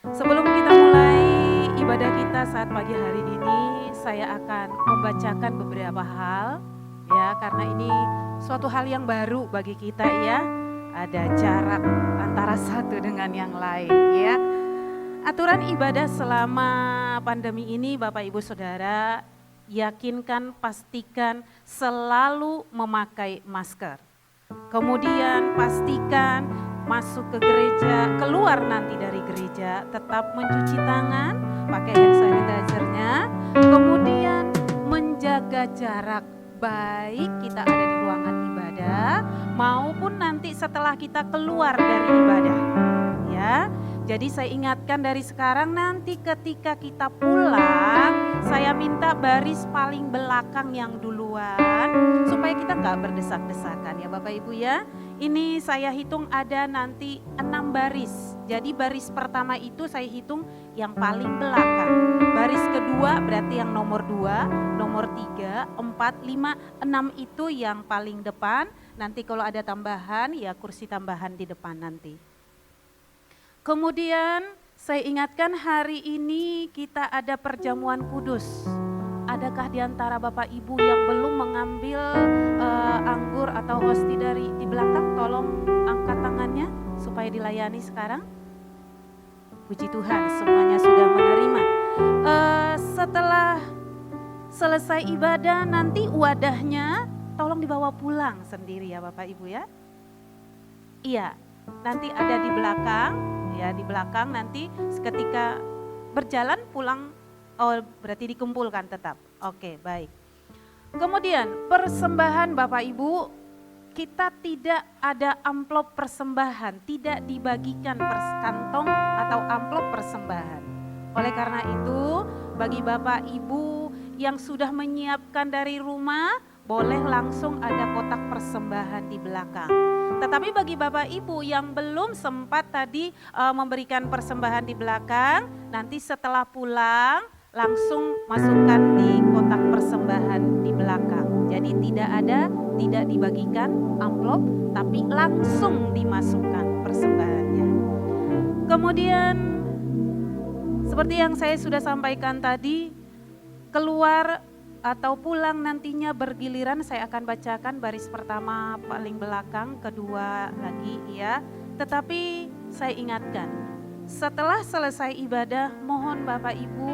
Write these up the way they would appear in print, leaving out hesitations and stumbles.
Sebelum kita mulai ibadah kita saat pagi hari ini, saya akan membacakan beberapa hal ya, karena ini suatu hal yang baru bagi kita ya. Ada jarak antara satu dengan yang lain ya. Aturan ibadah selama pandemi ini Bapak Ibu Saudara, yakinkan, pastikan selalu memakai masker. Kemudian pastikan masuk ke gereja, keluar nanti dari gereja, tetap mencuci tangan, pakai hand sanitizer-nya, kemudian menjaga jarak, baik kita ada di ruangan ibadah maupun nanti setelah kita keluar dari ibadah. Ya. Jadi saya ingatkan dari sekarang, nanti ketika kita pulang, saya minta baris paling belakang yang duluan supaya kita nggak berdesak-desakan ya Bapak Ibu ya. Ini saya hitung ada nanti 6 baris. Jadi baris pertama itu saya hitung yang paling belakang. Baris kedua berarti yang nomor 2, nomor 3, 4, 5, 6 itu yang paling depan. Nanti kalau ada tambahan ya kursi tambahan di depan nanti. Kemudian saya ingatkan hari ini kita ada perjamuan kudus. Adakah di antara Bapak Ibu yang belum mengambil anggur atau hosti dari di belakang? Tolong angkat tangannya supaya dilayani sekarang. Puji Tuhan, semuanya sudah menerima. Setelah selesai ibadah nanti wadahnya tolong dibawa pulang sendiri ya Bapak Ibu ya. Iya, nanti ada di belakang. Ya, di belakang nanti ketika berjalan pulang, oh berarti dikumpulkan tetap. Oke, baik. Kemudian persembahan Bapak Ibu, kita tidak ada amplop persembahan, tidak dibagikan kantong atau amplop persembahan. Oleh karena itu, bagi Bapak Ibu yang sudah menyiapkan dari rumah, boleh langsung ada kotak persembahan di belakang. Tetapi bagi Bapak Ibu yang belum sempat tadi memberikan persembahan di belakang, nanti setelah pulang langsung masukkan di kotak persembahan di belakang. Jadi tidak dibagikan amplop, tapi langsung dimasukkan persembahannya. Kemudian seperti yang saya sudah sampaikan tadi, keluar atau pulang nantinya bergiliran, saya akan bacakan baris pertama paling belakang, kedua lagi ya. Tetapi saya ingatkan, setelah selesai ibadah mohon Bapak Ibu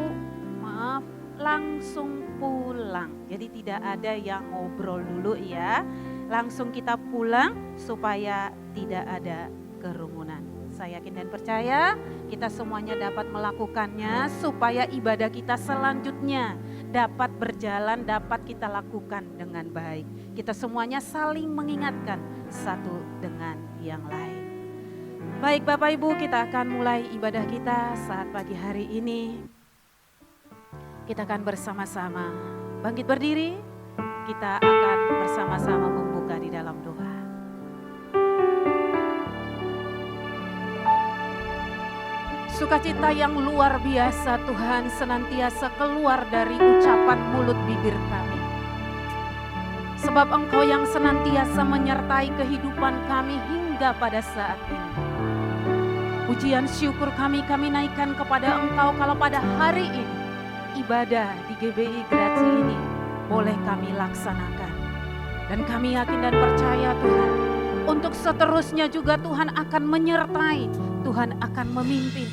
maaf langsung pulang. Jadi tidak ada yang ngobrol dulu ya. Langsung kita pulang supaya tidak ada kerumunan. Saya yakin dan percaya kita semuanya dapat melakukannya supaya ibadah kita selanjutnya dapat berjalan, dapat kita lakukan dengan baik. Kita semuanya saling mengingatkan satu dengan yang lain. Baik Bapak Ibu, kita akan mulai ibadah kita saat pagi hari ini. Kita akan bersama-sama bangkit berdiri, kita akan bersama-sama membuka di dalam doa. Sukacita yang luar biasa Tuhan senantiasa keluar dari ucapan mulut bibir kami. Sebab Engkau yang senantiasa menyertai kehidupan kami hingga pada saat ini. Pujian syukur kami naikkan kepada Engkau kalau pada hari ini ibadah di GBI Graci ini boleh kami laksanakan. Dan kami yakin dan percaya Tuhan, untuk seterusnya juga Tuhan akan menyertai, Tuhan akan memimpin.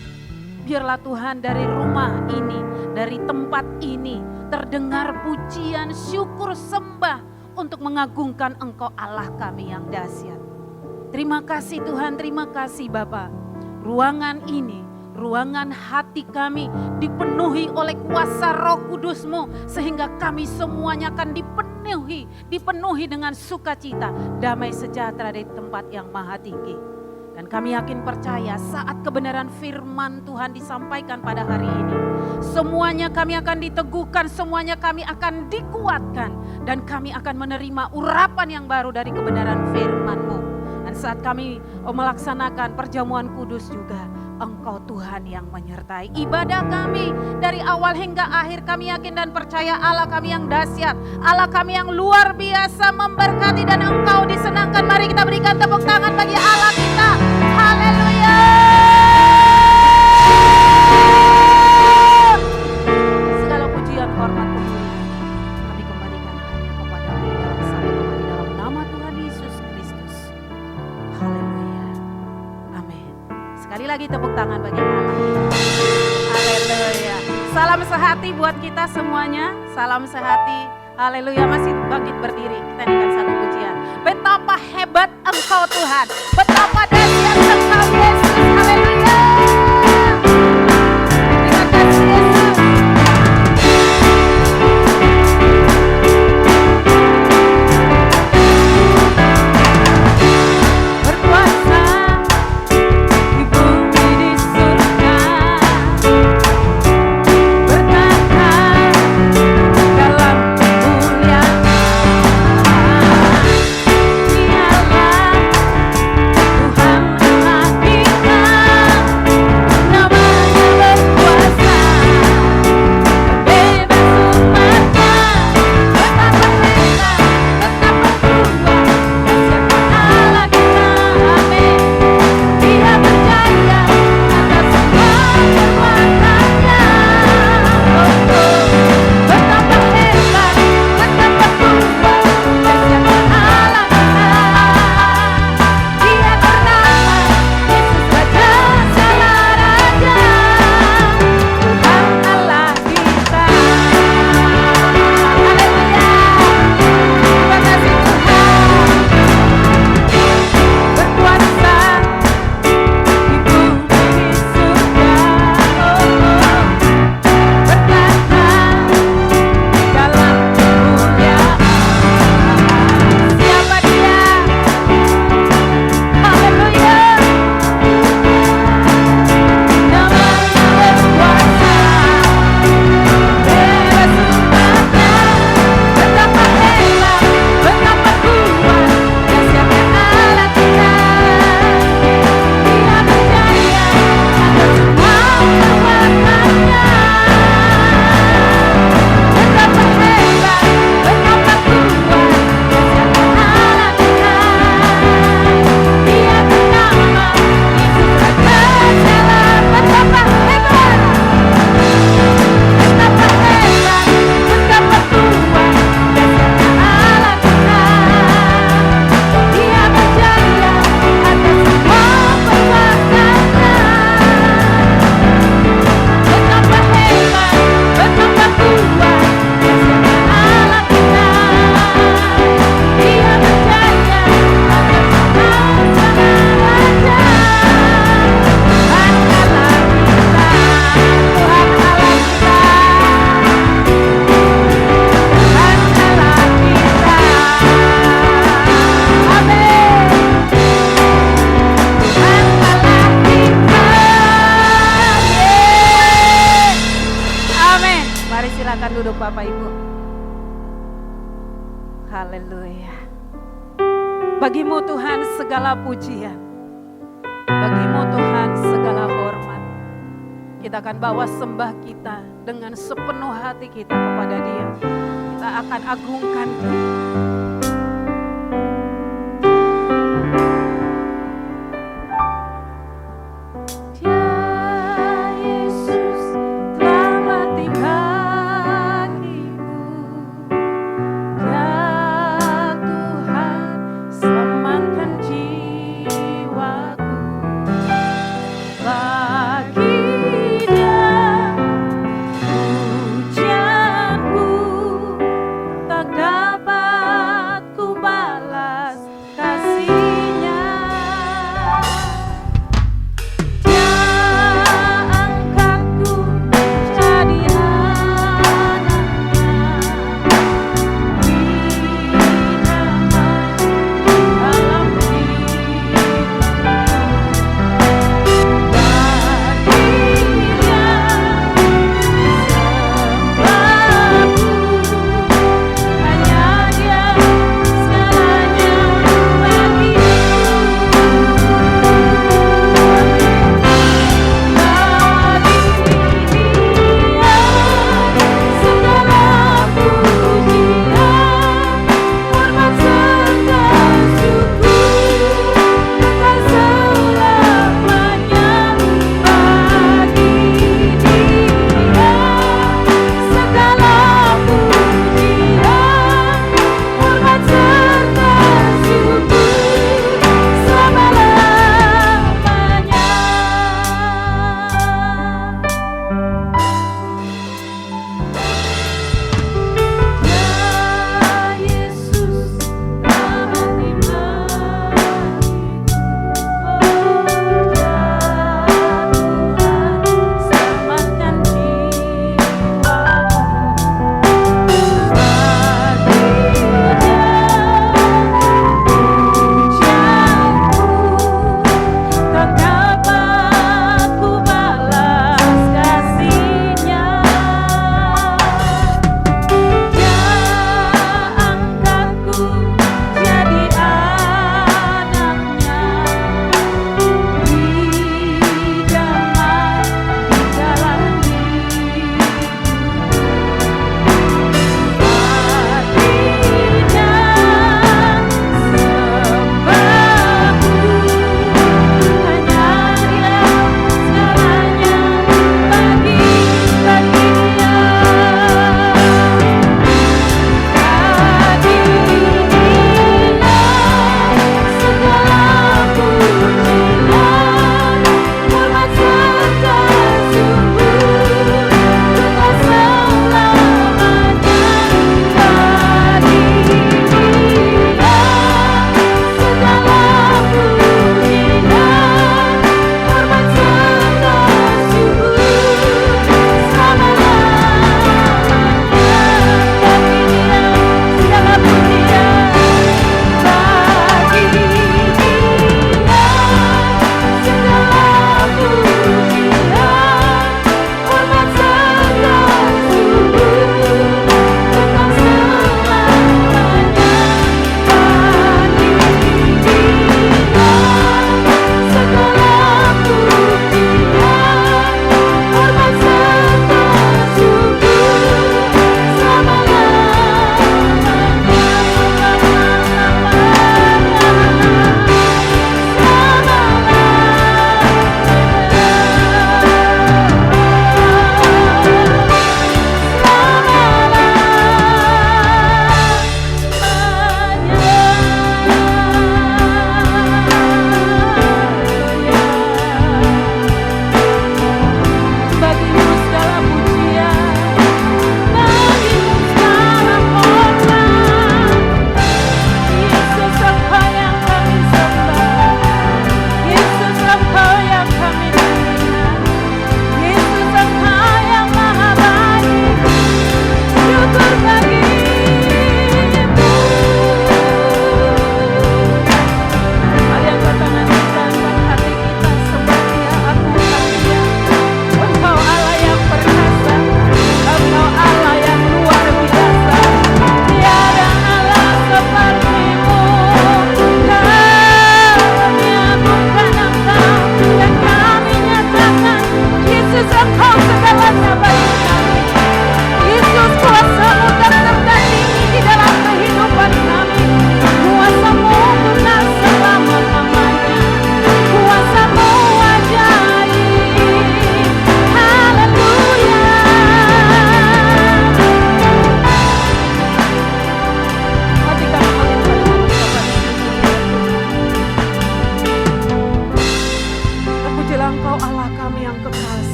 Biarlah Tuhan dari rumah ini, dari tempat ini terdengar pujian, syukur, sembah untuk mengagungkan Engkau Allah kami yang dahsyat. Terima kasih Tuhan, terima kasih Bapa. Ruangan ini, ruangan hati kami dipenuhi oleh kuasa Roh Kudus-Mu sehingga kami semuanya akan dipenuhi dengan sukacita, damai sejahtera di tempat yang maha tinggi. Dan kami yakin percaya saat kebenaran firman Tuhan disampaikan pada hari ini, semuanya kami akan diteguhkan, semuanya kami akan dikuatkan, dan kami akan menerima urapan yang baru dari kebenaran firman-Mu. Dan saat kami melaksanakan perjamuan kudus juga, Engkau Tuhan yang menyertai ibadah kami dari awal hingga akhir. Kami yakin dan percaya Allah kami yang dahsyat, Allah kami yang luar biasa memberkati dan Engkau disenangkan. Mari kita berikan tepuk tangan bagi Allah kita. Haleluya. lagi tepuk tangan bagi Allah. Haleluya. Salam sehati buat kita semuanya. Salam sehati. Haleluya, masih bangkit berdiri. Kita nyanyikan satu pujian. Betapa hebat Engkau Tuhan. Betapa dahsyat Engkau Yesus. Haleluya. Terima kasih Yesus. Berkuasa di bumi di surga. Bertahan dalam kemuliaan. Dialah Tuhan Allah kita, namanya berkuasa, bebas umatnya. Betapa hebat, betapa kuat, dahsyatnya Allah kita. Amin. Dia berjaya atas semua perbuatannya. Oh, betapa hebat, betapa kuat, dahsyatnya Allah kita. Dia bernama Yesus Raja segala raja, Tuhan Allah kita. Haleluya. Terima kasih Tuhan. Berkuasa di bumi di surga. Bertahan dalam kemuliaan. Siapa dia? Haleluya. Namanya berkuasa, bebas umatnya. Betapa hebat, betapa kuat, dahsyatnya Allah kita. Dia berjaya atas semua perbuatannya. Betapa hebat, betapa kuat, dahsyatnya Allah kita. Dia bernama Yesus Raja segala. Betapa hebat, betapa hebat, betapa kuat, dahsyatnya Allah kita. Dia berjaya atas semua perbuatannya. Betapa hebat, betapa kuat, dahsyatnya Allah kita. Dia berjaya atas semua segala raja. Tuhan Allah kita, Tuhan Allah kita, amin. Tuhan Allah kita, amin. Mari silakan duduk Bapak Ibu. Haleluya. Bagimu Tuhan segala pujian, bagimu Tuhan segala hormat. Kita akan bawa sembah kita dengan sepenuh hati kita kepada Dia. Kita akan agungkan Dia. Dia Yesus telah mati bagiku. Dia Tuhan selamatkan jiwaku. Bagi Dia pujianku tak dapat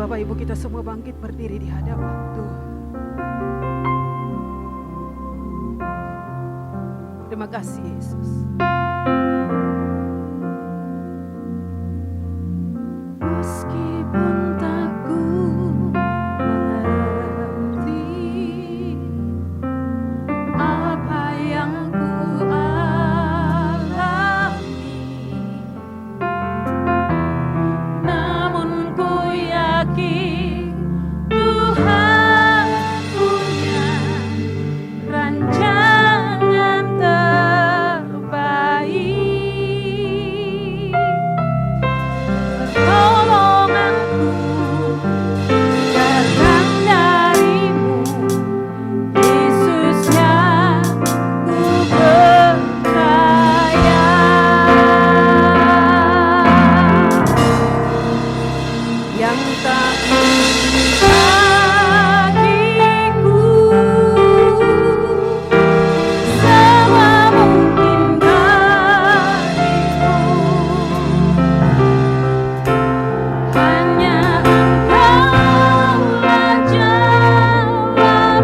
Bapak Ibu kita semua bangkit berdiri di hadapan Tuhan. Terima kasih Yesus. Meskipun tak ku mengerti apa yang ku alami, namun ku yakin Tuhan punya rancangan terbaik. Pertolonganku datang darimu, Yesus yang ku percaya. Yang tak bagiku semua mungkin bagiku, hanya Engkaulah jawaban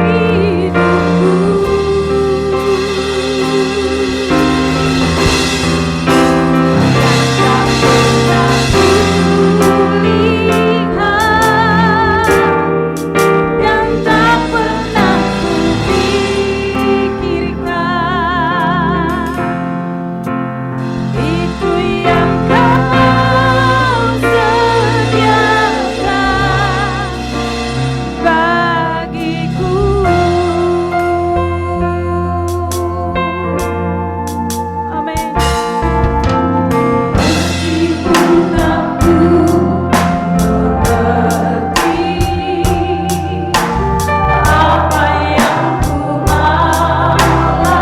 hidupku. Tak pernah kulihat dan tak pernah kupikirkan, itu yang Kau sediakan bagiku. Amin. Meskipun aku mengerti apa yang ku alami,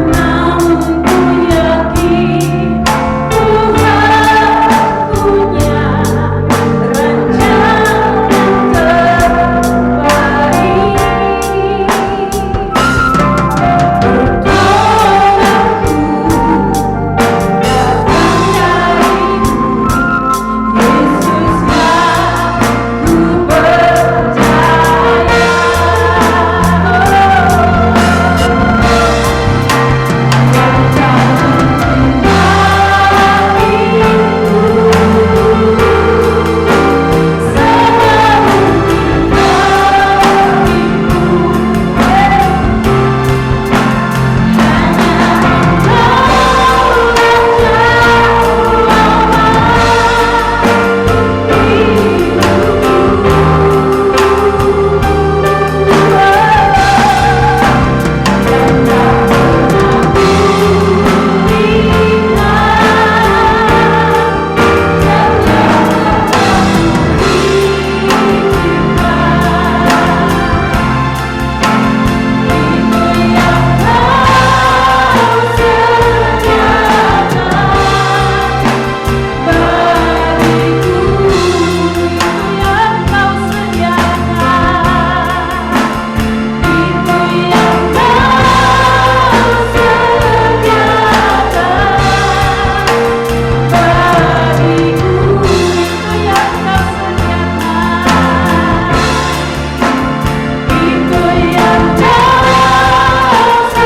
namun ku yakin Tuhan punya rancangan terbaik. Pertolonganku datang darimu, Yesus yang ku percaya. Yang tak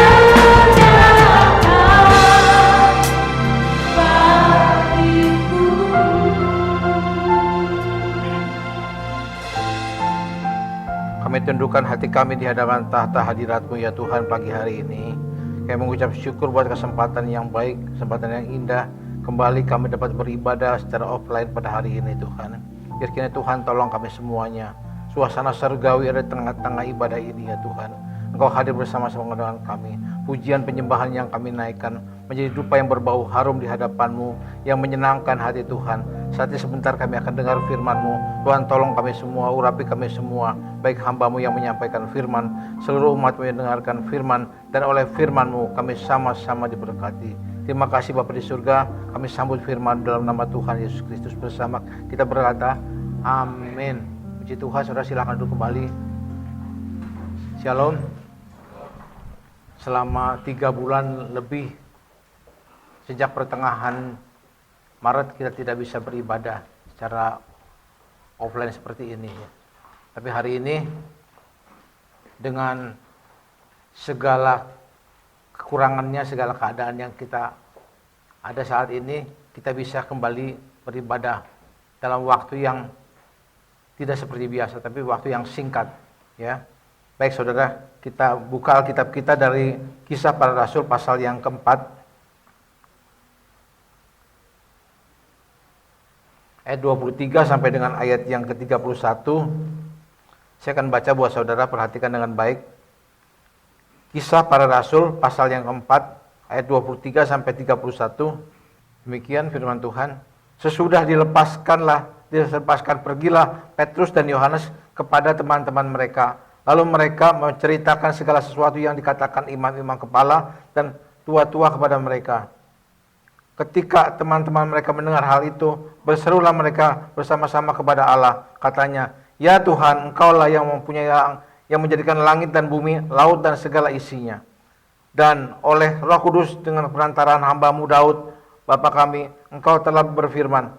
mungkin bagiku semua mungkin bagiku, Kami tundukkan hati kami di hadapan tahta hadirat-Mu ya Tuhan pagi hari ini. Kami mengucap syukur buat kesempatan yang baik, kesempatan yang indah. Kembali kami dapat beribadah secara offline pada hari ini Tuhan. Kiranya Tuhan tolong kami semuanya. Suasana surgawi ada di tengah-tengah ibadah ini ya Tuhan. Engkau hadir bersama-sama dengan kami. Pujian penyembahan yang kami naikkan menjadi dupa yang berbau harum di hadapan-Mu, yang menyenangkan hati Tuhan. Saat ini sebentar kami akan dengar firman-Mu. Tuhan tolong kami semua, urapi kami semua, baik hamba-Mu yang menyampaikan firman, seluruh umat-Mu yang mendengarkan firman, dan oleh firman-Mu kami sama-sama diberkati. Terima kasih Bapa di surga, kami sambut firman dalam nama Tuhan Yesus Kristus bersama. Kita berkata, amin. Puji Tuhan, saudara silakan duduk kembali. Shalom. Selama 3 bulan lebih sejak pertengahan Maret kita tidak bisa beribadah secara offline seperti ini. Tapi hari ini dengan segala kekurangannya, segala keadaan yang kita ada saat ini, kita bisa kembali beribadah dalam waktu yang tidak seperti biasa, tapi waktu yang singkat, ya. Baik saudara, kita buka Alkitab kita dari Kisah Para Rasul pasal yang keempat, ayat 23 sampai dengan ayat yang ke-31. Saya akan baca buat saudara, perhatikan dengan baik. Kisah Para Rasul pasal yang keempat, ayat 23 sampai 31. Demikian firman Tuhan. Sesudah dilepaskan pergilah Petrus dan Yohanes kepada teman-teman mereka. Lalu mereka menceritakan segala sesuatu yang dikatakan imam-imam kepala dan tua-tua kepada mereka. Ketika teman-teman mereka mendengar hal itu, berserulah mereka bersama-sama kepada Allah. Katanya, "Ya Tuhan, Engkaulah yang mempunyai yang menjadikan langit dan bumi, laut dan segala isinya. Dan oleh Roh Kudus dengan perantaraan hamba-Mu Daud, Bapa kami, Engkau telah berfirman,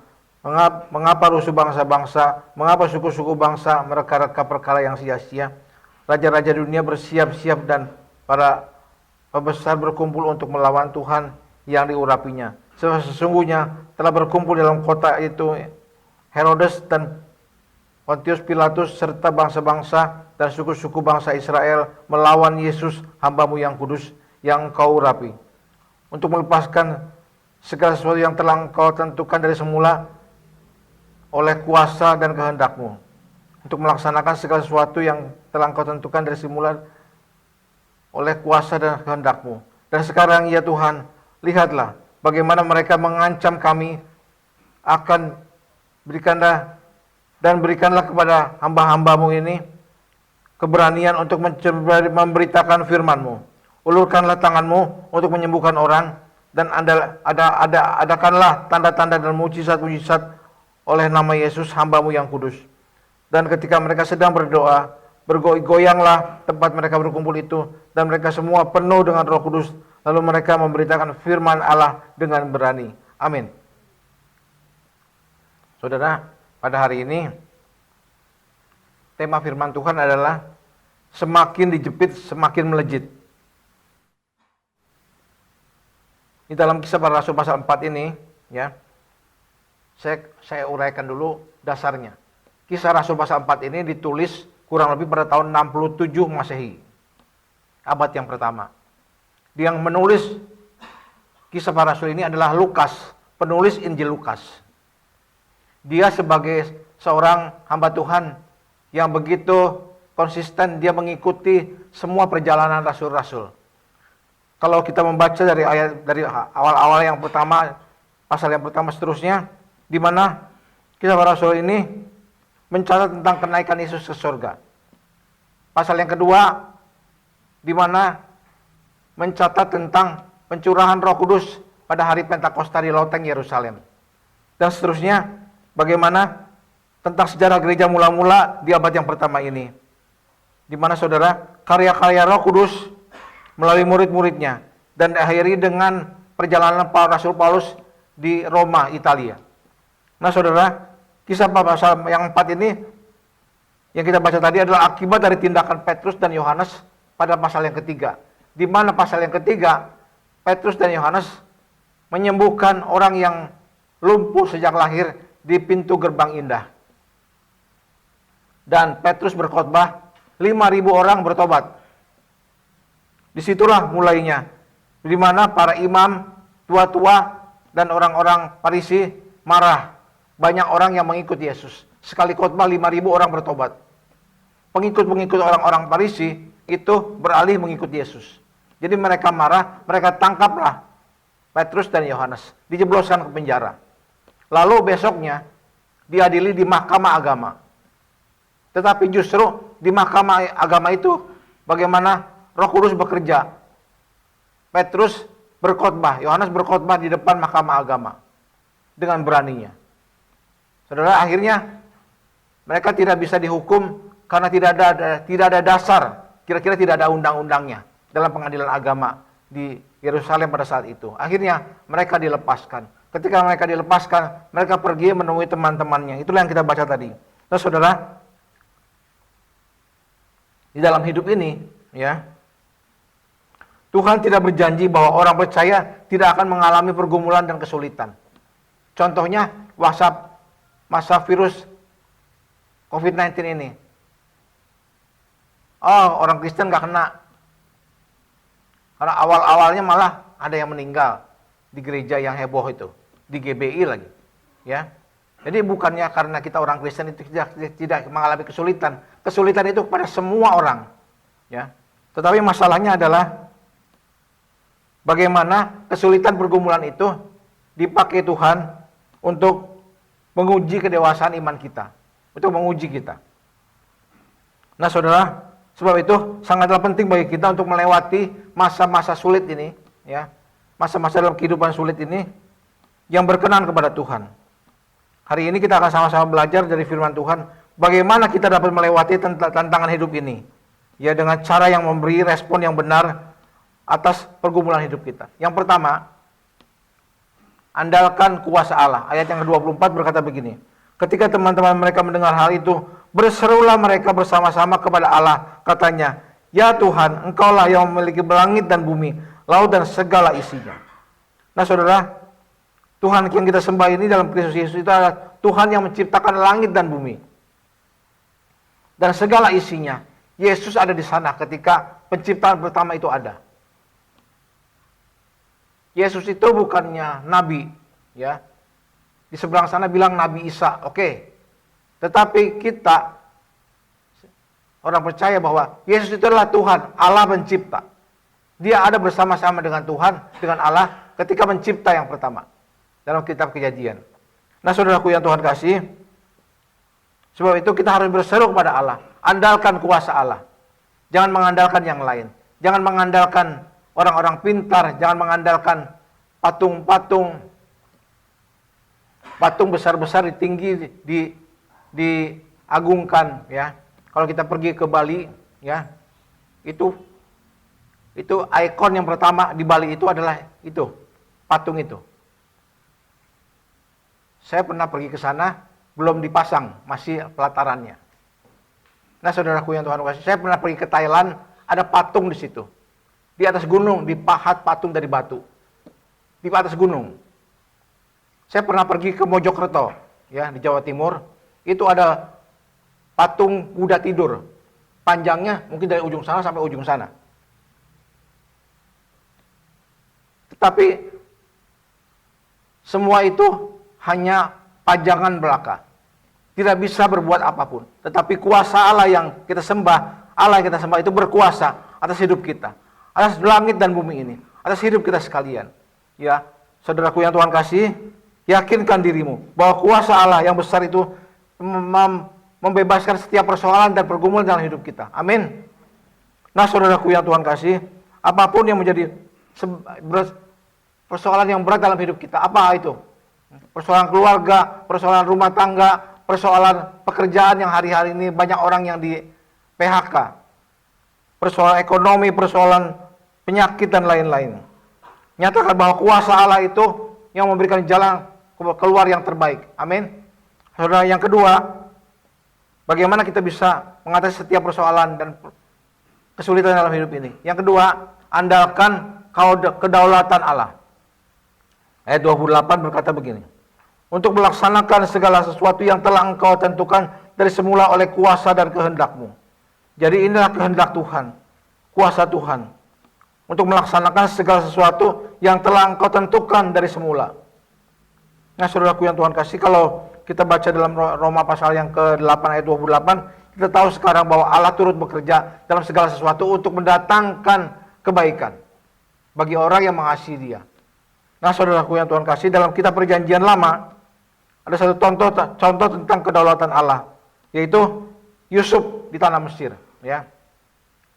mengapa rusuh bangsa-bangsa, mengapa suku-suku bangsa mereka-reka perkara yang sia-sia? Raja-raja dunia bersiap-siap dan para pembesar berkumpul untuk melawan Tuhan yang diurapinya. Sesungguhnya telah berkumpul dalam kota itu Herodes dan Pontius Pilatus serta bangsa-bangsa dan suku-suku bangsa Israel melawan Yesus hamba-Mu yang kudus yang Engkau urapi, untuk melepaskan segala sesuatu yang telah Engkau tentukan dari semula oleh kuasa dan kehendak-Mu, untuk melaksanakan segala sesuatu yang telah Engkau tentukan dari semula oleh kuasa dan kehendak-Mu. Dan sekarang ya Tuhan, lihatlah bagaimana mereka mengancam kami, akan berikanlah kepada hamba-hamba-Mu ini keberanian untuk memberitakan firman-Mu. Ulurkanlah tangan-Mu untuk menyembuhkan orang, dan adakanlah tanda-tanda dan mujizat-mujizat oleh nama Yesus hamba-Mu yang kudus. Dan ketika mereka sedang berdoa, bergoyanglah tempat mereka berkumpul itu, dan mereka semua penuh dengan Roh Kudus. Lalu mereka memberitakan firman Allah dengan berani. Amin. Saudara, pada hari ini tema firman Tuhan adalah semakin dijepit semakin melejit. Di dalam Kisah Para Rasul pasal 4 ini, ya, saya uraikan dulu dasarnya. Kisah Rasul pasal 4 ini ditulis kurang lebih pada tahun 67 Masehi, abad yang pertama. Yang menulis Kisah Para Rasul ini adalah Lukas, penulis Injil Lukas. Dia sebagai seorang hamba Tuhan yang begitu konsisten, dia mengikuti semua perjalanan rasul-rasul. Kalau kita membaca dari awal-awal yang pertama, pasal yang pertama seterusnya, di mana Kisah Para Rasul ini mencatat tentang kenaikan Yesus ke surga. Pasal yang kedua, di mana mencatat tentang pencurahan Roh Kudus pada hari Pentakosta di loteng Yerusalem. Dan seterusnya, bagaimana tentang sejarah gereja mula-mula di abad yang pertama ini. Di mana saudara, karya-karya Roh Kudus melalui murid-muridnya, dan diakhiri dengan perjalanan Rasul Paulus di Roma, Italia. Nah saudara, Kisah pasal yang 4 ini yang kita baca tadi adalah akibat dari tindakan Petrus dan Yohanes pada pasal yang ketiga. Di mana pasal yang ketiga, Petrus dan Yohanes menyembuhkan orang yang lumpuh sejak lahir di pintu gerbang indah. Dan Petrus berkhotbah, 5.000 orang bertobat. Disitulah mulainya, di mana para imam, tua-tua, dan orang-orang Farisi marah. Banyak orang yang mengikut Yesus. Sekali khotbah 5.000 orang bertobat. Pengikut-pengikut orang-orang Farisi itu beralih mengikut Yesus. Jadi mereka marah, mereka tangkaplah Petrus dan Yohanes, dijebloskan ke penjara. Lalu besoknya diadili di mahkamah agama. Tetapi justru di mahkamah agama itu bagaimana Roh Kudus bekerja. Petrus berkhotbah, Yohanes berkhotbah di depan mahkamah agama dengan beraninya. Saudara, akhirnya mereka tidak bisa dihukum karena tidak ada dasar, kira-kira tidak ada undang-undangnya dalam pengadilan agama di Yerusalem pada saat itu. Akhirnya mereka dilepaskan. Ketika mereka dilepaskan, mereka pergi menemui teman-temannya. Itulah yang kita baca tadi. Nah, saudara, di dalam hidup ini, ya, Tuhan tidak berjanji bahwa orang percaya tidak akan mengalami pergumulan dan kesulitan. Contohnya, masa virus COVID-19 ini. Oh, orang Kristen gak kena. Karena awal-awalnya malah ada yang meninggal di gereja yang heboh itu, di GBI lagi, ya. Jadi bukannya karena kita orang Kristen itu tidak mengalami kesulitan. Kesulitan itu kepada semua orang, ya. Tetapi masalahnya adalah bagaimana kesulitan pergumulan itu dipakai Tuhan untuk menguji kedewasaan iman kita, untuk menguji kita. Nah, saudara, sebab itu sangatlah penting bagi kita untuk melewati masa-masa sulit ini, ya, masa-masa dalam kehidupan sulit ini yang berkenan kepada Tuhan. Hari ini kita akan sama-sama belajar dari firman Tuhan, bagaimana kita dapat melewati tantangan hidup ini, ya, dengan cara yang memberi respon yang benar atas pergumulan hidup kita. Yang pertama, andalkan kuasa Allah. Ayat yang ke-24 berkata begini, ketika teman-teman mereka mendengar hal itu, berserulah mereka bersama-sama kepada Allah, katanya, ya Tuhan, Engkaulah yang memiliki langit dan bumi, laut dan segala isinya. Nah, saudara, Tuhan yang kita sembah ini dalam Kristus Yesus itu adalah Tuhan yang menciptakan langit dan bumi dan segala isinya. Yesus ada di sana ketika penciptaan pertama itu ada. Yesus itu bukannya nabi, ya. Di seberang sana bilang Nabi Isa, oke. Tetapi kita orang percaya bahwa Yesus itu adalah Tuhan, Allah pencipta. Dia ada bersama-sama dengan Tuhan, dengan Allah ketika mencipta yang pertama dalam kitab Kejadian. Nah, saudaraku yang Tuhan kasih, sebab itu kita harus berseru kepada Allah, andalkan kuasa Allah. Jangan mengandalkan yang lain. Jangan mengandalkan orang-orang pintar, jangan mengandalkan patung-patung besar-besar tinggi diagungkan, ya. Kalau kita pergi ke Bali, ya, itu ikon yang pertama di Bali itu adalah itu, patung itu. Saya pernah pergi ke sana, belum dipasang, masih pelatarannya. Nah, saudaraku yang Tuhan kasih, saya pernah pergi ke Thailand, ada patung di situ. Di atas gunung, dipahat patung dari batu. Di atas gunung. Saya pernah pergi ke Mojokerto, ya, di Jawa Timur. Itu ada patung Buddha tidur. Panjangnya mungkin dari ujung sana sampai ujung sana. Tetapi semua itu hanya pajangan belaka. Tidak bisa berbuat apapun. Tetapi kuasa Allah yang kita sembah, itu berkuasa atas hidup kita, atas langit dan bumi ini, atas hidup kita sekalian. Ya, saudaraku yang Tuhan kasih, yakinkan dirimu bahwa kuasa Allah yang besar itu membebaskan setiap persoalan dan pergumulan dalam hidup kita. Amin. Nah, saudaraku yang Tuhan kasih, apapun yang menjadi persoalan yang berat dalam hidup kita, apa itu? Persoalan keluarga, persoalan rumah tangga, persoalan pekerjaan yang hari-hari ini banyak orang yang di PHK, persoalan ekonomi, persoalan penyakit dan lain-lain. Nyatakan bahwa kuasa Allah itu yang memberikan jalan keluar yang terbaik. Amin. Saudara, yang kedua, bagaimana kita bisa mengatasi setiap persoalan dan kesulitan dalam hidup ini. Yang kedua, andalkan kedaulatan Allah. Ayat 28 berkata begini, untuk melaksanakan segala sesuatu yang telah engkau tentukan dari semula oleh kuasa dan kehendakmu. Jadi inilah kehendak Tuhan, kuasa Tuhan, untuk melaksanakan segala sesuatu yang telah engkau tentukan dari semula. Nah, saudaraku yang Tuhan kasih, kalau kita baca dalam Roma pasal yang ke-8 ayat 28, kita tahu sekarang bahwa Allah turut bekerja dalam segala sesuatu untuk mendatangkan kebaikan bagi orang yang mengasihi Dia. Nah, saudaraku yang Tuhan kasih, dalam kitab Perjanjian Lama ada satu contoh tentang kedaulatan Allah, yaitu Yusuf di tanah Mesir, ya.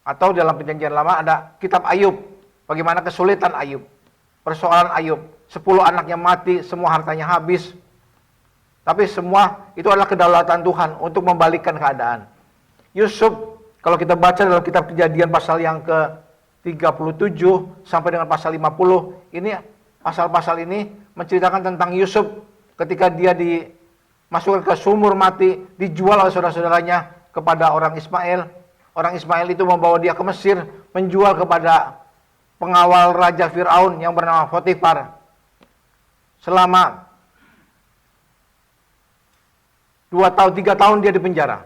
Atau dalam Perjanjian Lama ada kitab Ayub, bagaimana kesulitan Ayub, persoalan Ayub, 10 anaknya mati, semua hartanya habis. Tapi semua itu adalah kedaulatan Tuhan untuk membalikkan keadaan. Yusuf, kalau kita baca dalam kitab Kejadian pasal yang 37 sampai dengan pasal 50. Ini pasal-pasal ini menceritakan tentang Yusuf ketika dia dimasukkan ke sumur mati, dijual oleh saudara-saudaranya kepada orang Ismail. Orang Ismail itu membawa dia ke Mesir, menjual kepada pengawal Raja Fir'aun yang bernama Potifar. Selama 2 tahun, 3 tahun dia di penjara.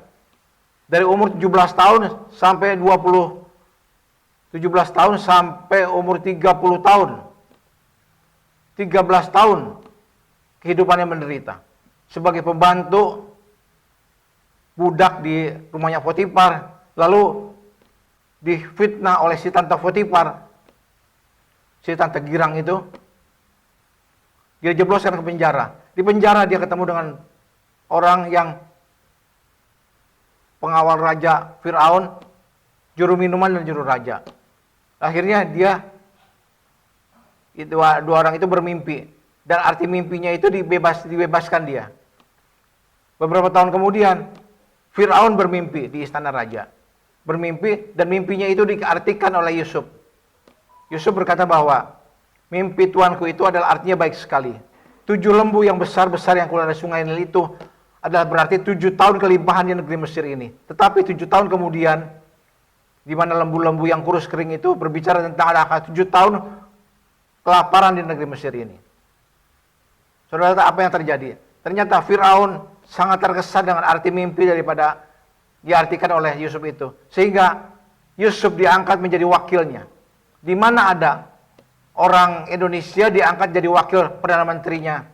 Dari umur 17 tahun sampai 17 tahun sampai umur 30 tahun. 13 tahun kehidupannya menderita. Sebagai pembantu budak di rumahnya Potifar, lalu difitnah oleh si tante Potifar. Si tante girang itu, dia jebloskan ke penjara. Di penjara dia ketemu dengan orang yang pengawal Raja Fir'aun, juru minuman dan juru raja. Akhirnya dua orang itu bermimpi, dan arti mimpinya itu dibebaskan dia. Beberapa tahun kemudian Fir'aun bermimpi di istana raja. Bermimpi dan mimpinya itu diartikan oleh Yusuf. Yusuf berkata bahwa mimpi tuanku itu adalah artinya baik sekali. 7 lembu yang besar-besar yang keluar dari sungai Nil itu adalah berarti 7 tahun kelimpahan di negeri Mesir ini. Tetapi 7 tahun kemudian, di mana lembu-lembu yang kurus kering itu berbicara tentang ada 7 tahun kelaparan di negeri Mesir ini. Saudara, apa yang terjadi? Ternyata Fir'aun sangat terkesan dengan arti mimpi daripada diartikan oleh Yusuf itu. Sehingga Yusuf diangkat menjadi wakilnya. Di mana ada orang Indonesia diangkat jadi wakil Perdana Menterinya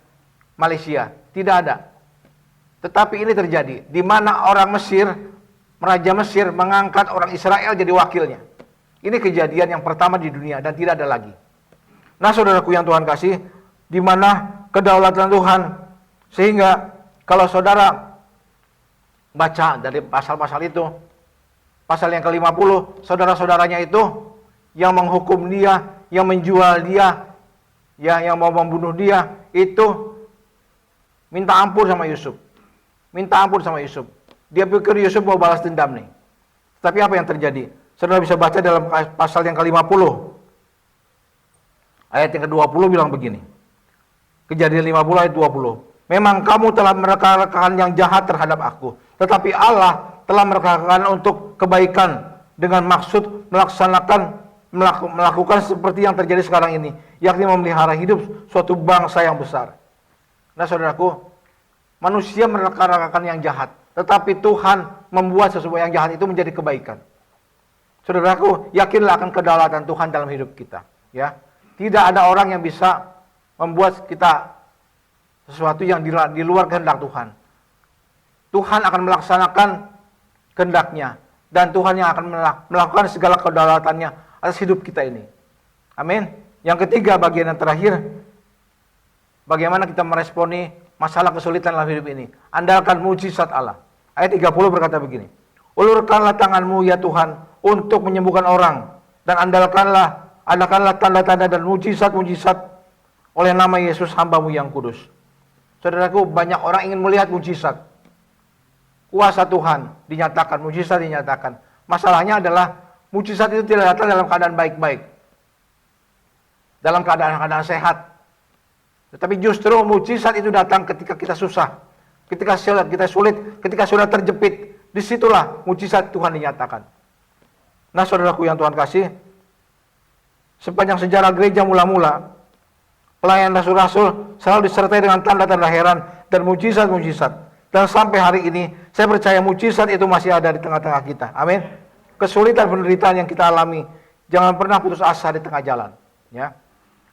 Malaysia? Tidak ada. Tetapi ini terjadi. Di mana orang Mesir, Raja Mesir mengangkat orang Israel jadi wakilnya. Ini kejadian yang pertama di dunia dan tidak ada lagi. Nah, saudaraku yang Tuhan kasih, di mana kedaulatan Tuhan, sehingga kalau saudara baca dari pasal-pasal itu, pasal yang ke-50, saudara-saudaranya itu yang menghukum dia, yang menjual dia, ya, yang mau membunuh dia, itu minta ampun sama Yusuf. Minta ampun sama Yusuf. Dia pikir Yusuf mau balas dendam nih. Tapi apa yang terjadi? Saudara bisa baca dalam pasal yang ke-50. Ayat yang ke-20 bilang begini. Kejadian 50 ayat 20. Memang kamu telah mereka-rekakan yang jahat terhadap aku, tetapi Allah telah mereka-rekakan untuk kebaikan dengan maksud melakukan seperti yang terjadi sekarang ini, yakni memelihara hidup suatu bangsa yang besar. Nah, saudaraku, manusia mereka-rekakan yang jahat, tetapi Tuhan membuat sesuatu yang jahat itu menjadi kebaikan. Saudaraku, yakinlah akan kedaulatan Tuhan dalam hidup kita, ya. Tidak ada orang yang bisa membuat kita sesuatu yang di luar kehendak Tuhan. Tuhan akan melaksanakan kehendaknya, dan Tuhan yang akan melakukan segala kedaulatannya atas hidup kita ini. Amin. Yang ketiga, bagian yang terakhir, bagaimana kita meresponi masalah kesulitan dalam hidup ini. Andalkan mujizat Allah. Ayat 30 berkata begini. Ulurkanlah tanganmu ya Tuhan untuk menyembuhkan orang, dan adakanlah tanda-tanda dan mujizat-mujizat oleh nama Yesus hamba-Mu yang kudus. Saudaraku, banyak orang ingin melihat mujizat. Kuasa Tuhan dinyatakan, mujizat dinyatakan. Masalahnya adalah mujizat itu tidak datang dalam keadaan baik-baik, dalam keadaan sehat. Tetapi justru mujizat itu datang ketika kita susah, ketika kita sulit, ketika sudah terjepit. Disitulah mujizat Tuhan dinyatakan. Nah, saudaraku yang Tuhan kasih, sepanjang sejarah gereja mula-mula, pelayanan rasul-rasul selalu disertai dengan tanda-tanda heran dan mujizat-mujizat. Dan sampai hari ini, saya percaya mujizat itu masih ada di tengah-tengah kita. Amin. Kesulitan penderitaan yang kita alami, jangan pernah putus asa di tengah jalan. Ya,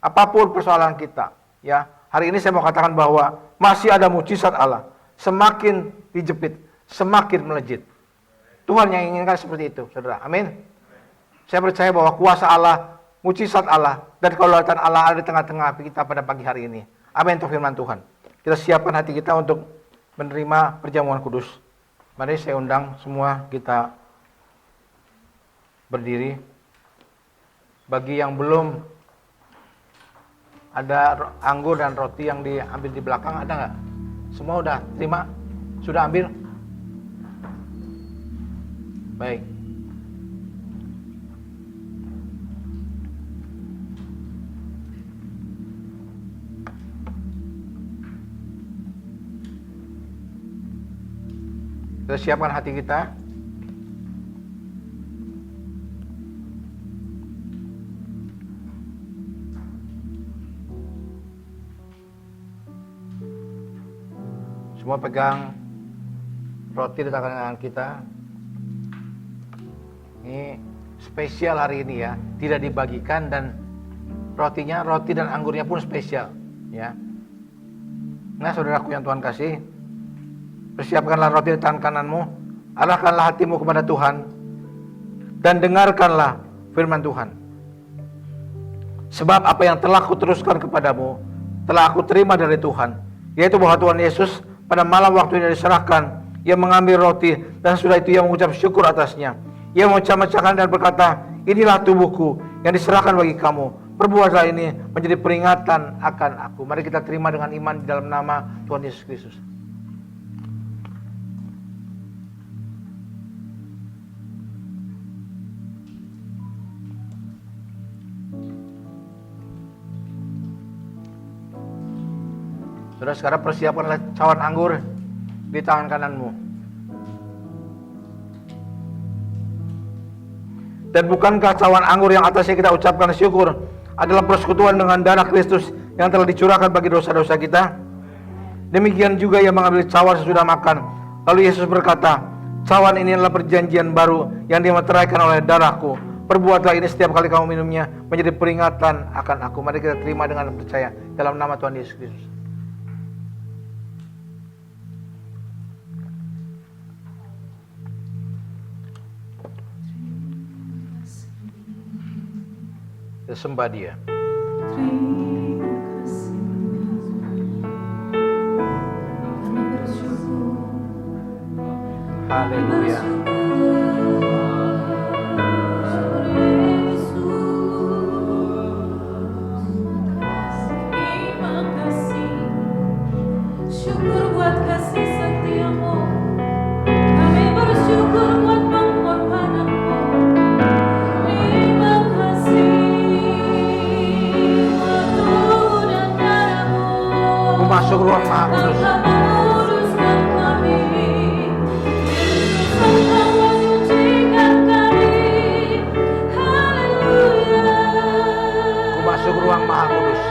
apapun persoalan kita, ya, hari ini saya mau katakan bahwa masih ada mujizat Allah. Semakin dijepit, semakin melejit. Tuhan yang inginkan seperti itu, saudara. Amin. Saya percaya bahwa kuasa Allah, mujizat Allah, dan kedaulatan Allah ada di tengah-tengah kita pada pagi hari ini. Amin. Untuk firman Tuhan. Kita siapkan hati kita untuk menerima perjamuan kudus. Mari saya undang semua kita berdiri. Bagi yang belum ada anggur dan roti yang diambil di belakang, ada nggak? Semua udah terima? Sudah ambil? Baik. Kita siapkan hati kita. Semua pegang roti di tangan kita. Ini spesial hari ini ya, tidak dibagikan, dan roti dan anggurnya pun spesial ya. Nah, saudaraku yang Tuhan kasih, persiapkanlah roti di tangan kananmu, arahkanlah hatimu kepada Tuhan, dan dengarkanlah firman Tuhan. Sebab apa yang telah kuteruskan kepadamu, telah aku terima dari Tuhan, yaitu bahwa Tuhan Yesus pada malam waktu ini diserahkan, Ia mengambil roti, dan sudah itu Ia mengucap syukur atasnya. Ia memecah-mecahkan dan berkata, inilah tubuhku yang diserahkan bagi kamu. Perbuatlah ini menjadi peringatan akan aku. Mari kita terima dengan iman di dalam nama Tuhan Yesus Kristus. Saudara, sekarang persiapkanlah cawan anggur di tangan kananmu. Dan bukankah cawan anggur yang atasnya kita ucapkan syukur adalah persekutuan dengan darah Kristus yang telah dicurahkan bagi dosa-dosa kita? Demikian juga ia mengambil cawan sesudah makan. Lalu Yesus berkata, cawan ini adalah perjanjian baru yang dimeteraikan oleh darahku. Perbuatlah ini setiap kali kamu minumnya menjadi peringatan akan aku. Mari kita terima dengan percaya dalam nama Tuhan Yesus Kristus. Kita sembah Dia. Terima kasih, kami bersyukur. Haleluya. Terima kasih, syukur buat kasih setiamu. Kami bersyukur buat pengorbananmu. Terima kasih, waktu dan darahmu Masuk ruang Maha Kudus. telah meluruskan kami. Engkau mensucikan kami. Haleluya. Masuk ruang Maha Kudus.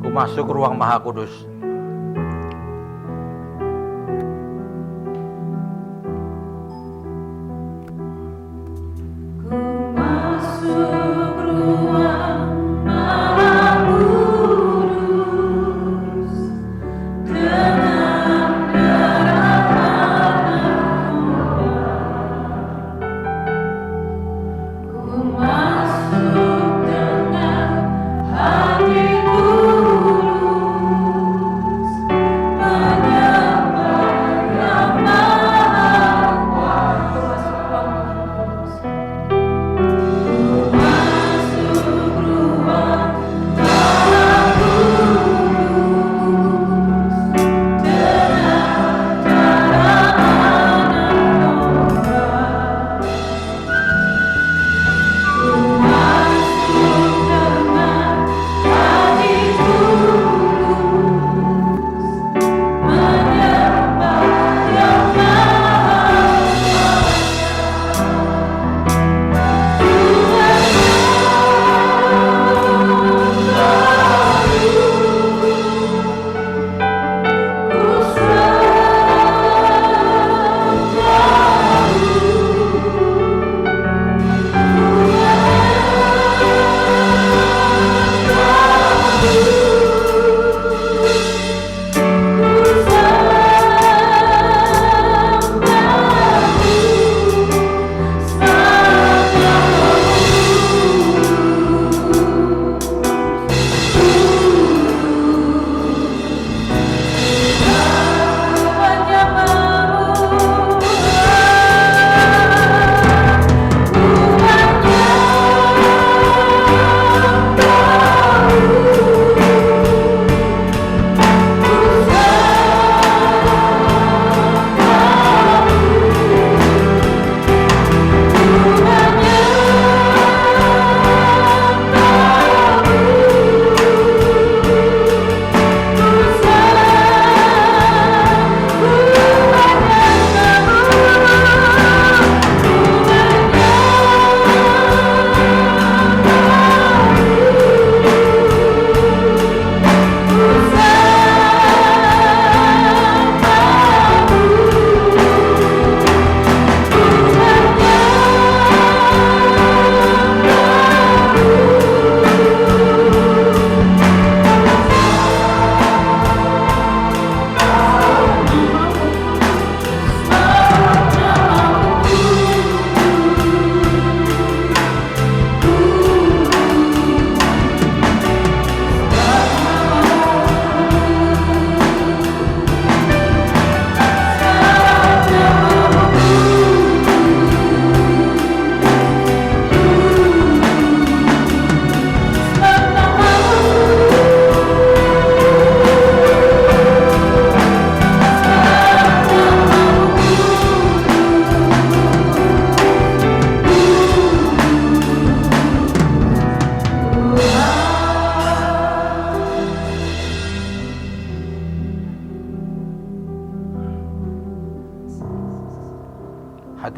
Ku masuk ruang Maha Kudus. Ku masuk ruang Maha Kudus dengan darah anakmu. Ku masuk dengan hati kudus.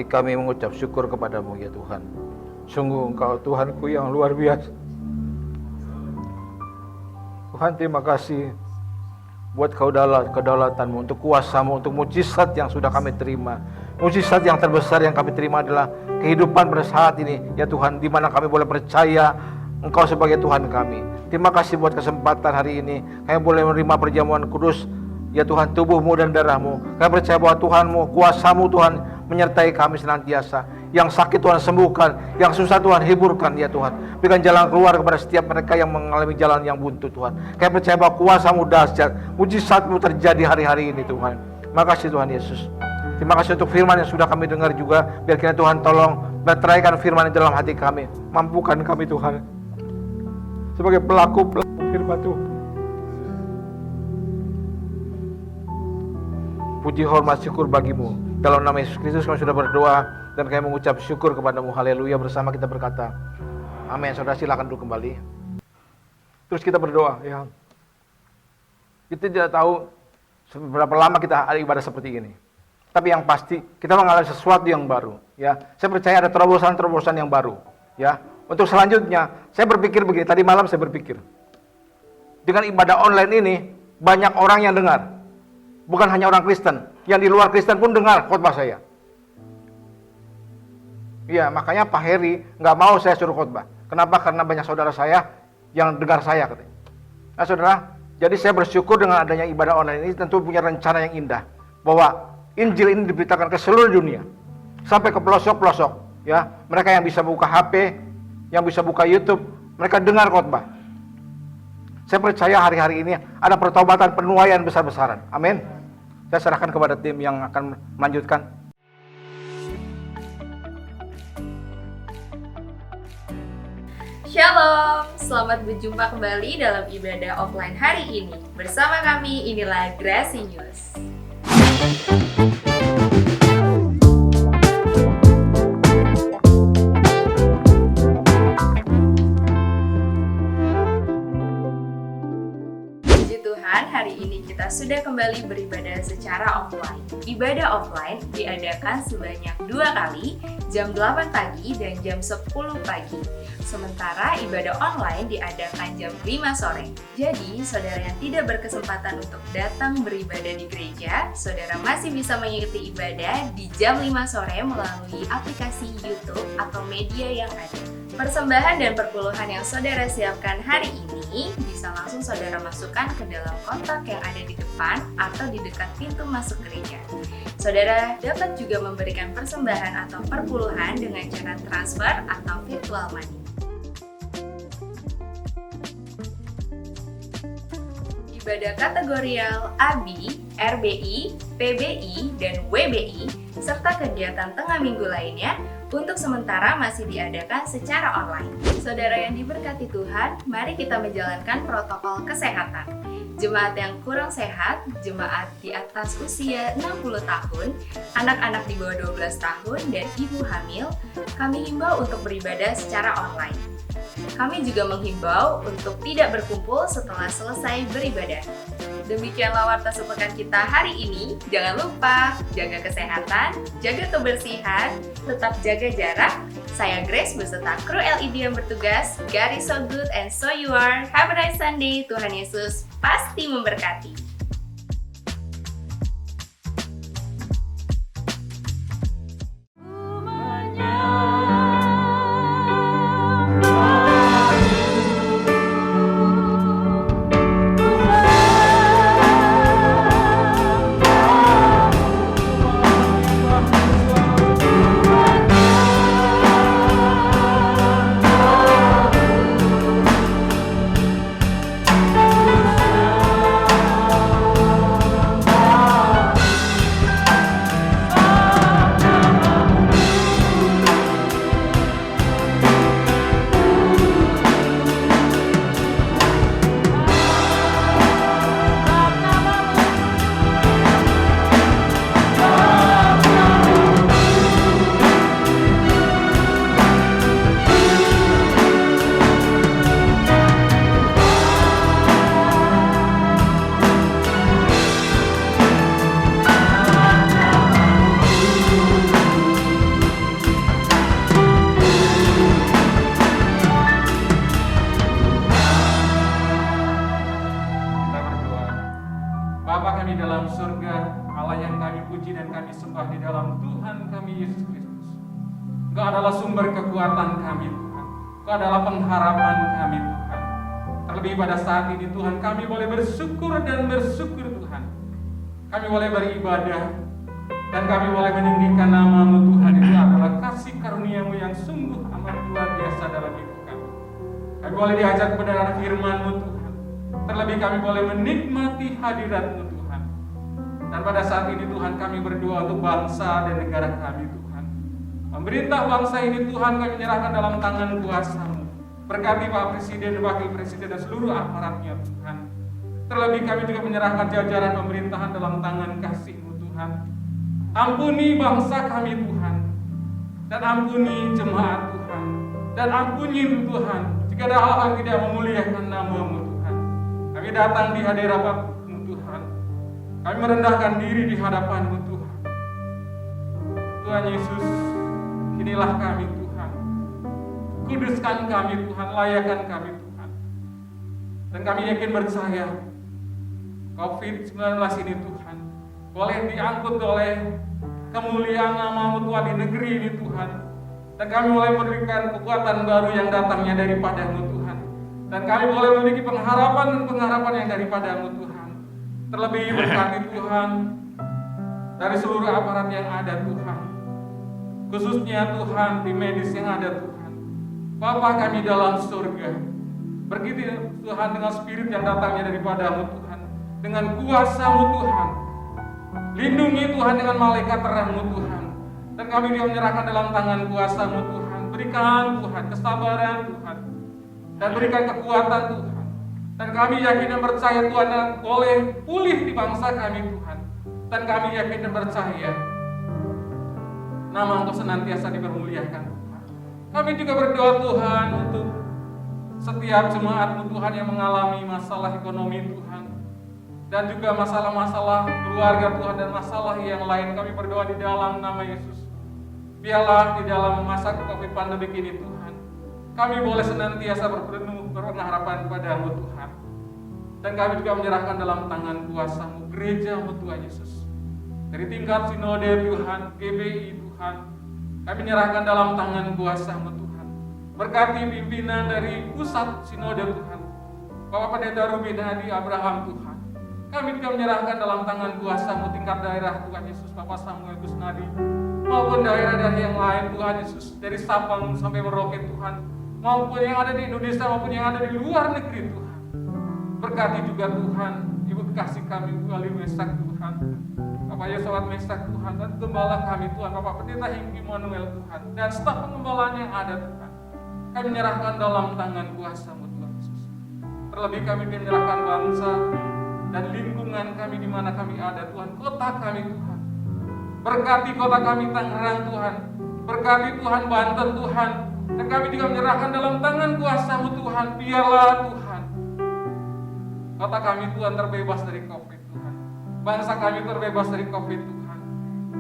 kami mengucap syukur kepadamu ya Tuhan. Sungguh Engkau Tuhanku yang luar biasa. Tuhan, terima kasih buat kedaulatanmu, untuk kuasamu, untuk mujizat yang sudah kami terima. Mujizat yang terbesar yang kami terima adalah kehidupan pada saat ini ya Tuhan, di mana kami boleh percaya Engkau sebagai Tuhan kami. Terima kasih buat kesempatan hari ini kami boleh menerima perjamuan kudus ya Tuhan, tubuhmu dan darahmu. Kami percaya bahwa Tuhanmu, kuasamu Tuhan menyertai kami senantiasa. Yang sakit Tuhan sembuhkan, yang susah Tuhan hiburkan ya Tuhan. Berikan jalan keluar kepada setiap mereka yang mengalami jalan yang buntu Tuhan. Kami percaya bahwa kuasamu dahsyat, mujizatmu terjadi hari-hari ini Tuhan. Makasih Tuhan Yesus. Terima kasih untuk firman yang sudah kami dengar juga. Biar kiranya Tuhan tolong meteraikan firman di dalam hati kami. Mampukan kami Tuhan sebagai pelaku firman Tuhan. Puji hormat syukur bagimu. Dalam nama Yesus Kristus kami sudah berdoa dan kami mengucap syukur kepadamu. Haleluya. Bersama kita berkata amin. Saudara silakan duduk kembali. Terus kita berdoa ya. Kita tidak tahu seberapa lama kita ada ibadah seperti ini. Tapi yang pasti kita mengalami sesuatu yang baru ya. Saya percaya ada terobosan-terobosan yang baru ya. Untuk selanjutnya saya berpikir begini. Tadi malam saya berpikir, dengan ibadah online ini banyak orang yang dengar. Bukan hanya orang Kristen, yang di luar Kristen pun dengar khotbah saya. Iya, makanya Pak Heri nggak mau saya suruh khotbah. Kenapa? Karena banyak saudara saya yang dengar saya katanya. Nah saudara, jadi saya bersyukur dengan adanya ibadah online ini, tentu punya rencana yang indah bahwa Injil ini diberitakan ke seluruh dunia, sampai ke pelosok-pelosok. Ya, mereka yang bisa buka HP, yang bisa buka YouTube, mereka dengar khotbah. Saya percaya hari-hari ini ada pertobatan, penuaian besar-besaran. Amin. Saya serahkan kepada tim yang akan melanjutkan. Shalom, selamat berjumpa kembali dalam ibadah offline hari ini. Bersama kami, inilah Gracie News. Hari ini kita sudah kembali beribadah secara offline. Ibadah offline diadakan sebanyak 2 kali, jam 8 pagi dan jam 10 pagi. Sementara ibadah online diadakan jam 5 sore. Jadi, saudara yang tidak berkesempatan untuk datang beribadah di gereja, saudara masih bisa mengikuti ibadah di jam 5 sore melalui aplikasi YouTube atau media yang ada. Persembahan dan perpuluhan yang saudara siapkan hari ini bisa langsung saudara masukkan ke dalam kotak yang ada di depan atau di dekat pintu masuk gereja. Saudara dapat juga memberikan persembahan atau perpuluhan dengan cara transfer atau virtual money. Ibadah kategorial ABI, RBI, PBI, dan WBI, serta kegiatan tengah minggu lainnya untuk sementara masih diadakan secara online. Saudara yang diberkati Tuhan, mari kita menjalankan protokol kesehatan. Jemaat yang kurang sehat, jemaat di atas usia 60 tahun, anak-anak di bawah 12 tahun, dan ibu hamil, kami himbau untuk beribadah secara online. Kami juga menghimbau untuk tidak berkumpul setelah selesai beribadah. Demikianlah warta sepekan kita hari ini. Jangan lupa jaga kesehatan, jaga kebersihan, tetap jaga jarak. Saya Grace beserta kru LED yang bertugas. God is so good and so you are. Have a nice Sunday. Tuhan Yesus pasti memberkati. Tuhan kami Yesus Kristus. Engkau adalah sumber kekuatan kami Tuhan. Engkau adalah pengharapan kami Tuhan. Terlebih pada saat ini Tuhan kami boleh bersyukur dan bersyukur Tuhan. Kami boleh beribadah dan kami boleh meninggikan nama-Mu Tuhan. Itu adalah kasih karunia-Mu yang sungguh amat luar biasa dalam hidup kami. Kami boleh diajak kebenaran firman-Mu Tuhan. Terlebih kami boleh menikmati hadirat-Mu Tuhan. Dan pada saat ini Tuhan kami berdoa untuk bangsa dan negara kami Tuhan. Pemerintah bangsa ini Tuhan kami menyerahkan dalam tangan kuasa-Mu. Berkati Pak Presiden, Wakil Presiden dan seluruh aparatnya Tuhan. Terlebih kami juga menyerahkan jajaran pemerintahan dalam tangan kasih-Mu Tuhan. Ampuni bangsa kami Tuhan. Dan ampuni jemaat Tuhan. Dan ampuni Tuhan jika ada hal-hal yang tidak memuliakan nama-Mu Tuhan. Kami datang di hadirat-Mu Tuhan. Kami merendahkan diri di hadapan-Mu Tuhan. Tuhan Yesus, inilah kami Tuhan. Kuduskan kami Tuhan, layakan kami Tuhan. Dan kami yakin percaya COVID-19 ini Tuhan boleh diangkut oleh kemuliaan nama-Mu Tuhan di negeri ini Tuhan. Dan kami boleh memberikan kekuatan baru yang datangnya daripada-Mu Tuhan. Dan kami boleh memiliki pengharapan yang daripada-Mu Tuhan. Terlebih berkati Tuhan dari seluruh aparat yang ada Tuhan. Khususnya Tuhan di medis yang ada Tuhan. Bapa kami dalam surga, berkati Tuhan dengan spirit yang datangnya daripada-Mu Tuhan. Dengan kuasa-Mu Tuhan. Lindungi Tuhan dengan malaikat terang-Mu Tuhan. Dan kami dia menyerahkan dalam tangan kuasa-Mu Tuhan. Berikan Tuhan kesabaran Tuhan. Dan berikan kekuatan Tuhan. Dan kami yakin dan percaya Tuhan boleh pulih di bangsa kami Tuhan. Dan kami yakin dan percaya nama Engkau senantiasa dipermuliakan Tuhan. Kami juga berdoa Tuhan untuk setiap jemaat-Mu Tuhan yang mengalami masalah ekonomi Tuhan. Dan juga masalah-masalah keluarga Tuhan dan masalah yang lain. Kami berdoa di dalam nama Yesus. Biarlah di dalam masa COVID pandemi ini Tuhan, kami boleh senantiasa berpengharapan pada-Mu Tuhan. Dan kami juga menyerahkan dalam tangan kuasa-Mu gereja-Mu Tuhan Yesus. Dari tingkat sinode Tuhan, GBI Tuhan, kami menyerahkan dalam tangan kuasa-Mu Tuhan. Berkati pimpinan dari pusat sinode Tuhan, Bapak Pendeta Ruben Hadi Abraham Tuhan. Kami juga menyerahkan dalam tangan kuasa-Mu tingkat daerah Tuhan Yesus, Bapak Samuel Gusnadi, maupun daerah dari yang lain Tuhan Yesus, dari Sabang sampai Merauke Tuhan, maupun yang ada di Indonesia maupun yang ada di luar negeri Tuhan. Berkati juga Tuhan, Ibu kekasih kami Bu Ali Mesak Tuhan, Bapak Yosawat Mesak Tuhan, dan gembala kami Tuhan, Bapak Pendeta Hinggi Manuel Tuhan, dan staf pengembalanya yang ada Tuhan. Kami menyerahkan dalam tangan kuasa-Mu Tuhan Yesus. Terlebih kami menyerahkan bangsa dan lingkungan kami di mana kami ada Tuhan, kota kami Tuhan. Berkati kota kami Tangerang Tuhan, berkati Tuhan Banten Tuhan, dan kami juga menyerahkan dalam tangan kuasa-Mu Tuhan. Biarlah Tuhan kota kami Tuhan terbebas dari COVID Tuhan, bangsa kami terbebas dari COVID Tuhan.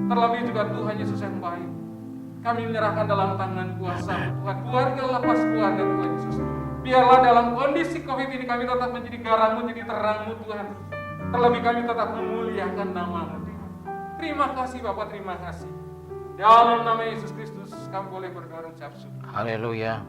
Terlebih juga Tuhan Yesus yang baik, kami menyerahkan dalam tangan kuasa-Mu Tuhan. Keluarga lepas keluarga Tuhan Yesus. Biarlah dalam kondisi COVID ini kami tetap menjadi garam-Mu, menjadi terang-Mu Tuhan. Terlebih kami tetap memuliakan nama-Mu Tuhan. Terima kasih Bapak, terima kasih. Dalam nama Yesus Kristus kami boleh berdoa dan ucap syukur. Haleluya.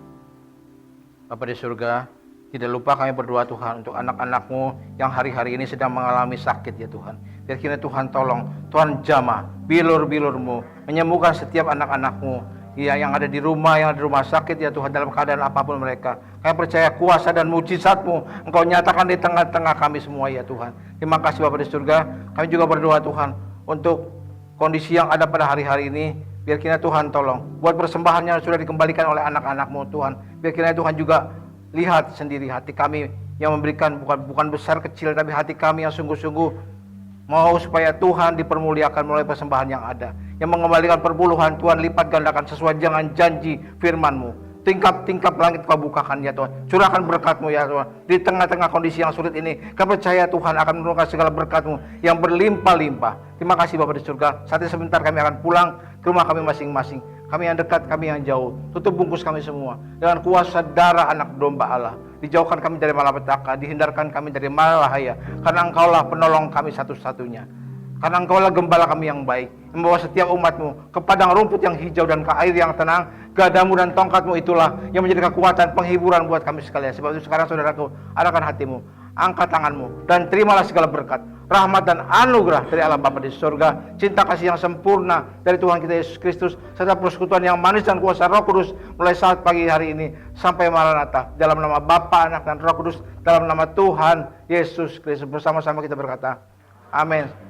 Bapa di surga, tidak lupa kami berdoa Tuhan untuk anak-anak-Mu yang hari-hari ini sedang mengalami sakit ya Tuhan. Biar kiranya Tuhan tolong, Tuhan jamah bilur-bilur-Mu, menyembuhkan setiap anak-anak-Mu ya, yang ada di rumah, yang ada di rumah sakit ya Tuhan, dalam keadaan apapun mereka. Kami percaya kuasa dan mujizat-Mu Engkau nyatakan di tengah-tengah kami semua ya Tuhan. Terima kasih Bapa di surga. Kami juga berdoa Tuhan untuk kondisi yang ada pada hari-hari ini. Biar kiranya Tuhan tolong buat persembahan yang sudah dikembalikan oleh anak-anak-Mu Tuhan. Biar kiranya Tuhan juga lihat sendiri hati kami yang memberikan bukan besar kecil, tapi hati kami yang sungguh-sungguh mau supaya Tuhan dipermuliakan melalui persembahan yang ada, yang mengembalikan perpuluhan Tuhan lipat gandakan sesuai dengan janji firman-Mu. Tingkap-tingkap langit Kau bukakan ya Tuhan, curahkan berkat-Mu ya Tuhan. Di tengah-tengah kondisi yang sulit ini, kami percaya Tuhan akan menurunkan segala berkat-Mu yang berlimpah-limpah. Terima kasih Bapa di surga. Saat ini sebentar kami akan pulang ke rumah kami masing-masing. Kami yang dekat, kami yang jauh. Tutup bungkus kami semua dengan kuasa darah anak domba Allah. Dijauhkan kami dari malapetaka, dihindarkan kami dari malahaya. Karena Engkaulah penolong kami satu-satunya. Karena Engkaulah gembala kami yang baik. membawa setiap umatmu ke padang rumput yang hijau dan ke air yang tenang. Gadamu dan tongkatmu itulah yang menjadi kekuatan penghiburan buat kami sekalian. Sebab itu sekarang saudaraku, arahkan hatimu, angkat tanganmu, dan terimalah segala berkat, rahmat dan anugerah dari Allah Bapa di surga, cinta kasih yang sempurna dari Tuhan kita Yesus Kristus, serta persekutuan yang manis dan kuasa Roh Kudus mulai saat pagi hari ini sampai Maranatha. Dalam nama Bapa, Anak dan Roh Kudus, dalam nama Tuhan Yesus Kristus, bersama-sama kita berkata, amin.